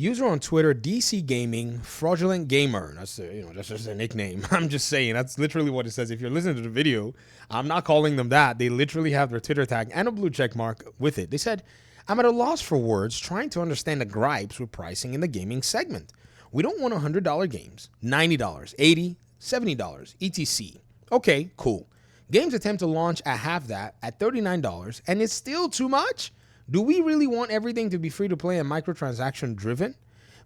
User on Twitter, DC Gaming, Fraudulent Gamer. That's just a nickname. I'm just saying, that's literally what it says. If you're listening to the video, I'm not calling them that. They literally have their Twitter tag and a blue check mark with it. They said, I'm at a loss for words trying to understand the gripes with pricing in the gaming segment. We don't want $100 games, $90, $80, $70, etc. Okay, cool. Games attempt to launch at half that at $39, and it's still too much? Do we really want everything to be free to play and microtransaction driven?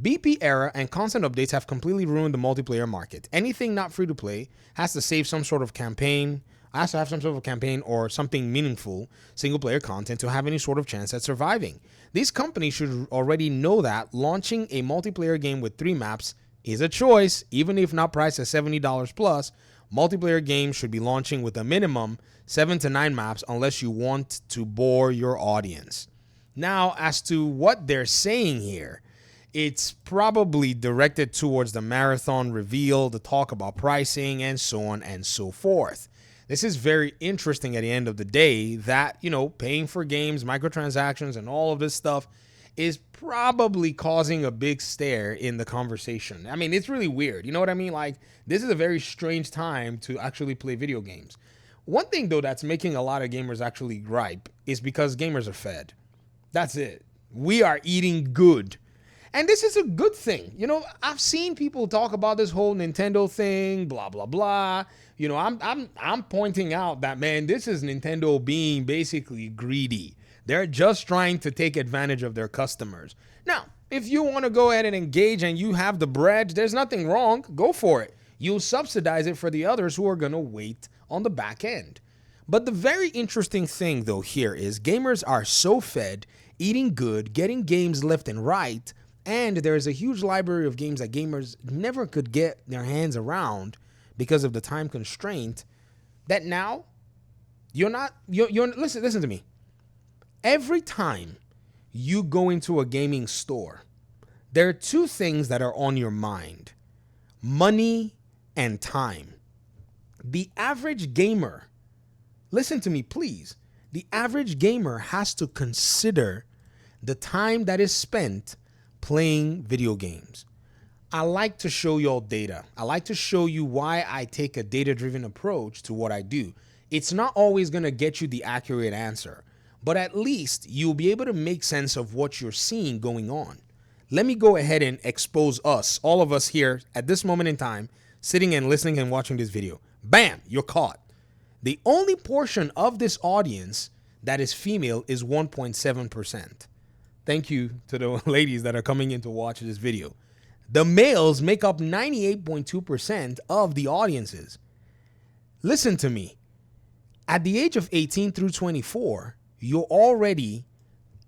BP era and constant updates have completely ruined the multiplayer market. Anything not free to play has to have some sort of campaign or something meaningful single player content to have any sort of chance at surviving. These companies should already know that launching a multiplayer game with 3 maps is a choice, even if not priced at $70 plus. Multiplayer games should be launching with a minimum 7 to 9 maps unless you want to bore your audience. Now, as to what they're saying here, it's probably directed towards the marathon reveal, the talk about pricing, and so on and so forth. This is very interesting at the end of the day that, paying for games, microtransactions, and all of this stuff is probably causing a big stir in the conversation. I mean, it's really weird. You know what I mean? Like, this is a very strange time to actually play video games. One thing, though, that's making a lot of gamers actually gripe is because gamers are fed. That's it. We are eating good. And this is a good thing. I've seen people talk about this whole Nintendo thing, blah, blah, blah. I'm pointing out that, man, this is Nintendo being basically greedy. They're just trying to take advantage of their customers. Now, if you want to go ahead and engage and you have the bread, there's nothing wrong. Go for it. You'll subsidize it for the others who are going to wait on the back end. But the very interesting thing, though, here is gamers are so fed, eating good, getting games left and right, and there is a huge library of games that gamers never could get their hands around because of the time constraint, that now you're listen to me. Every time you go into a gaming store, there are 2 things that are on your mind: money and time. The average gamer, listen to me, please. The average gamer has to consider the time that is spent playing video games. I like to show y'all data. I like to show you why I take a data-driven approach to what I do. It's not always going to get you the accurate answer, but at least you'll be able to make sense of what you're seeing going on. Let me go ahead and expose us, all of us here at this moment in time, sitting and listening and watching this video. Bam, you're caught. The only portion of this audience that is female is 1.7%. Thank you to the ladies that are coming in to watch this video. The males make up 98.2% of the audiences. Listen to me. At the age of 18 through 24, you're already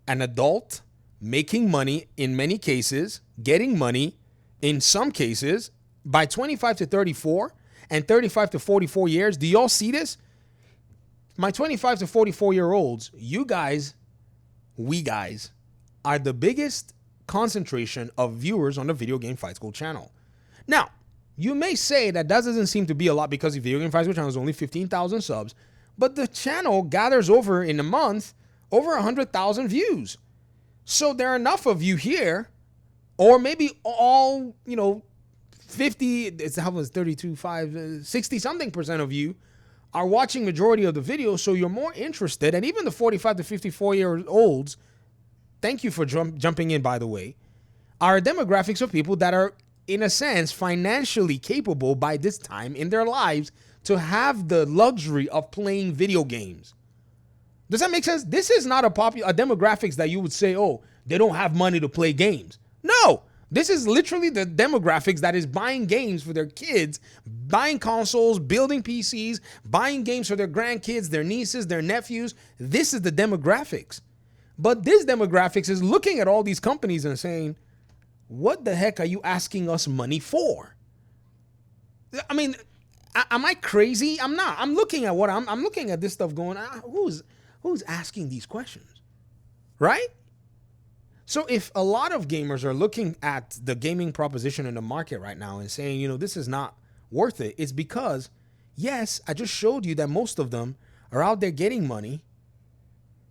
an adult, making money in many cases, getting money in some cases. By 25 to 34 and 35 to 44 years, do y'all see this? My 25 to 44-year-olds, we guys, are the biggest concentration of viewers on the Video Game Fight School channel. Now, you may say that doesn't seem to be a lot because the Video Game Fight School channel is only 15,000 subs, but the channel gathers in a month over 100,000 views. So there are enough of you here, or maybe all, 50, it's how was 32, 5, 60 something percent of you are watching majority of the video. So you're more interested. And even the 45 to 54-year-olds, thank you for jumping in, by the way, are demographics of people that are, in a sense, financially capable by this time in their lives to have the luxury of playing video games. Does that make sense? This is not a demographics that you would say, oh, they don't have money to play games. No, this is literally the demographics that is buying games for their kids, buying consoles, building PCs, buying games for their grandkids, their nieces, their nephews. This is the demographics. But this demographics is looking at all these companies and saying, what the heck are you asking us money for? I mean, am I crazy? I'm not. I'm looking at I'm looking at this stuff going, who's asking these questions, right? So if a lot of gamers are looking at the gaming proposition in the market right now and saying, this is not worth it, it's because, yes, I just showed you that most of them are out there getting money.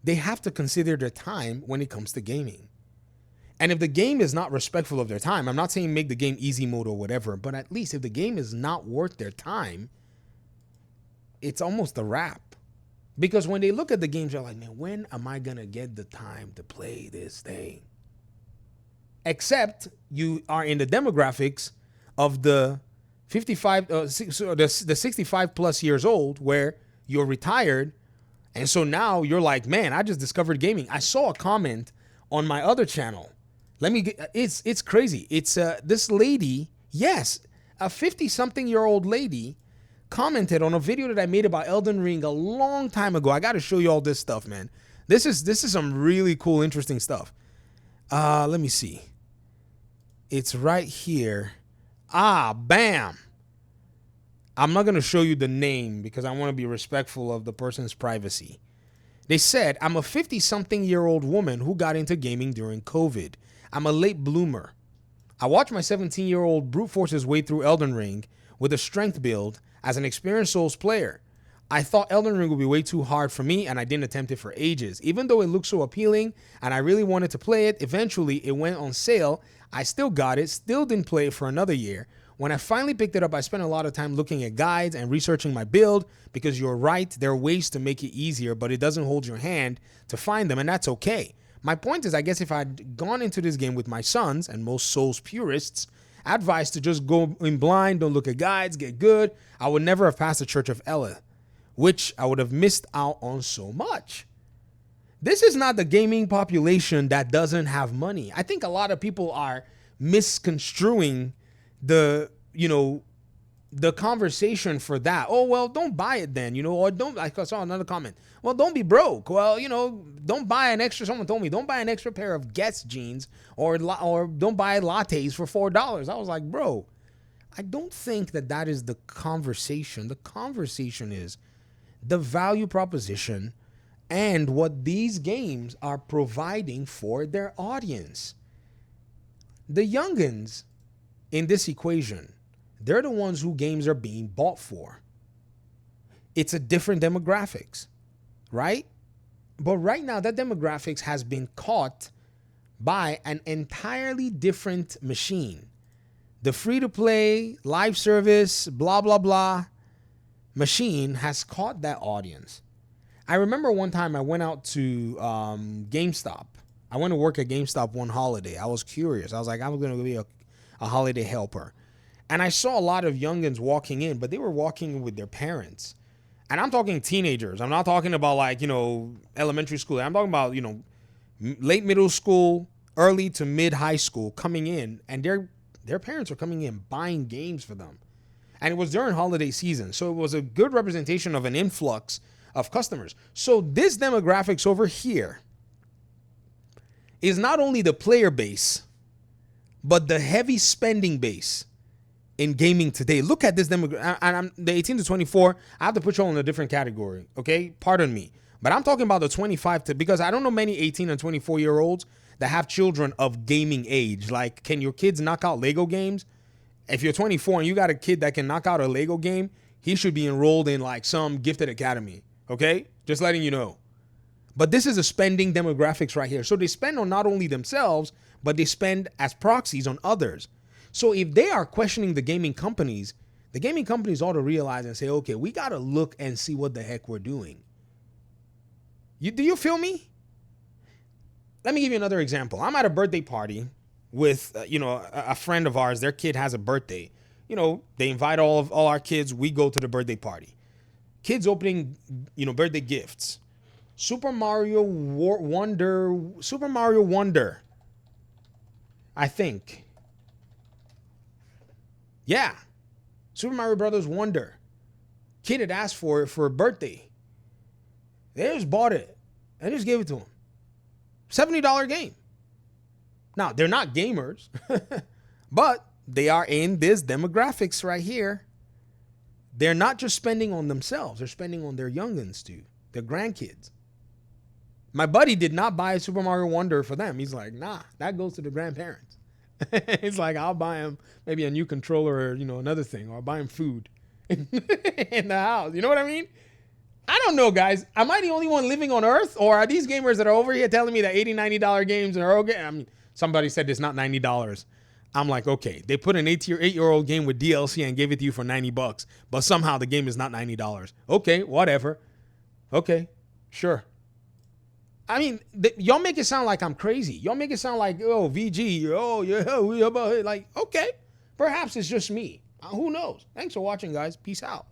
They have to consider their time when it comes to gaming. And if the game is not respectful of their time, I'm not saying make the game easy mode or whatever, but at least if the game is not worth their time, it's almost a wrap. Because when they look at the games, they're like, man, when am I going to get the time to play this thing? Except you are in the demographics of the 55, the 65 plus years old where you're retired. And so now you're like, man, I just discovered gaming. I saw a comment on my other channel. It's crazy. It's this lady, yes, a 50-something-year-old lady commented on a video that I made about Elden Ring a long time ago. I got to show you all this stuff, man. This is some really cool, interesting stuff. Let me see. It's right here. Bam. I'm not going to show you the name because I want to be respectful of the person's privacy. They said, I'm a 50-something-year-old woman who got into gaming during COVID. I'm a late bloomer. I watched my 17-year-old brute force his way through Elden Ring with a strength build as an experienced Souls player. I thought Elden Ring would be way too hard for me and I didn't attempt it for ages. Even though it looked so appealing and I really wanted to play it, eventually it went on sale. I still got it, still didn't play it for another year. When I finally picked it up, I spent a lot of time looking at guides and researching my build because you're right, there are ways to make it easier, but it doesn't hold your hand to find them, and that's okay. My point is, I guess if I'd gone into this game with my sons and most Souls purists, advice to just go in blind, don't look at guides, get good, I would never have passed the Church of Ella, which I would have missed out on so much. This is not the gaming population that doesn't have money. I think a lot of people are misconstruing the conversation for that. Oh, well, don't buy it then, or don't, I saw another comment. Well, don't be broke. Well, don't buy an extra, someone told me, don't buy an extra pair of Guess jeans or don't buy lattes for $4. I was like, bro, I don't think that is the conversation. The conversation is the value proposition and what these games are providing for their audience. The youngins in this equation, they're the ones who games are being bought for. It's a different demographics, right? But right now, that demographics has been caught by an entirely different machine. The free-to-play, live service, blah, blah, blah machine has caught that audience. I remember one time I went out to GameStop. I went to work at GameStop one holiday. I was curious. I was like, I'm going to be a holiday helper. And I saw a lot of youngins walking in, but they were walking with their parents. And I'm talking teenagers. I'm not talking about elementary school. I'm talking about, late middle school, early to mid high school coming in, and their parents are coming in buying games for them. And it was during holiday season. So it was a good representation of an influx of customers. So this demographics over here is not only the player base, but the heavy spending base in gaming today. Look at this demographic. And I'm the 18 to 24. I have to put you all in a different category. Okay. Pardon me. But I'm talking about the 25 to, because I don't know many 18 and 24-year-olds that have children of gaming age. Like, can your kids knock out Lego games? If you're 24 and you got a kid that can knock out a Lego game, he should be enrolled in like some gifted academy. Okay. Just letting you know. But this is a spending demographics right here. So they spend on not only themselves, but they spend as proxies on others. So if they are questioning the gaming companies ought to realize and say, okay, we got to look and see what the heck we're doing. Do you feel me? Let me give you another example. I'm at a birthday party with, a friend of ours. Their kid has a birthday. They invite all our kids. We go to the birthday party. Kids opening, birthday gifts. Super Mario Wonder. I think. Yeah. Super Mario Brothers Wonder. Kid had asked for it for a birthday. They just bought it. I just gave it to him. $70 game. Now, they're not gamers, but they are in this demographics right here. They're not just spending on themselves. They're spending on their youngins too, their grandkids. My buddy did not buy Super Mario Wonder for them. He's like, nah, that goes to the grandparents. He's like, I'll buy him maybe a new controller or, another thing, or I'll buy him food in the house. You know what I mean? I don't know, guys. Am I the only one living on Earth? Or are these gamers that are over here telling me that $80, $90 games are okay? I mean, Somebody said it's not $90. I'm like, okay, they put an 8-year-old game with DLC and gave it to you for $90, but somehow the game is not $90. Okay, whatever. Okay, sure. I mean, y'all make it sound like I'm crazy. Y'all make it sound like, oh, VG, oh, yeah, we about it. Like, okay, perhaps it's just me. Who knows? Thanks for watching, guys. Peace out.